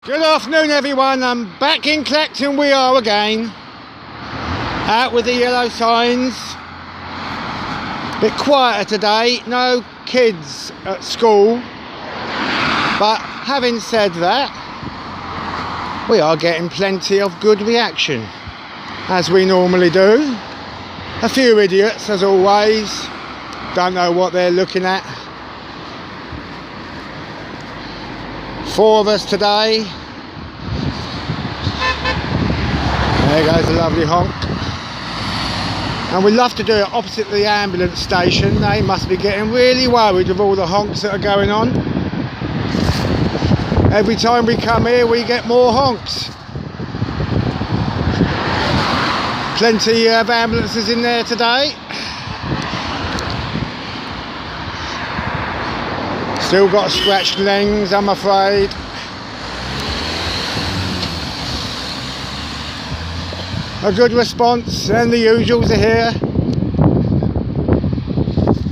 Good afternoon everyone, I'm back in Clacton, we are again. Out with the yellow signs. Bit quieter today, no kids at school. But having said that, we are getting plenty of good reaction, as we normally do. A few idiots as always, don't know what they're looking at. 4 of us today. There goes the lovely honk. And we love to do it opposite the ambulance station. They must be getting really worried with all the honks that are going on. Every time we come here we get more honks. Plenty of ambulances in there today. Still got scratched legs, I'm afraid. A good response, and the usuals are here.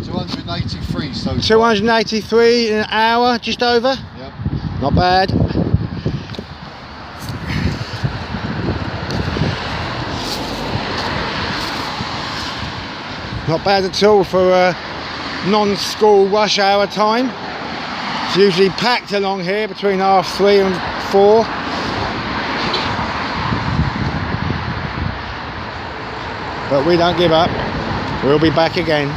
283 so far. 283 in an hour, just over. Yep. Not bad. Not bad at all for a non-school rush hour time. It's usually packed along here between 3:30 and 4. But we don't give up. We'll be back again.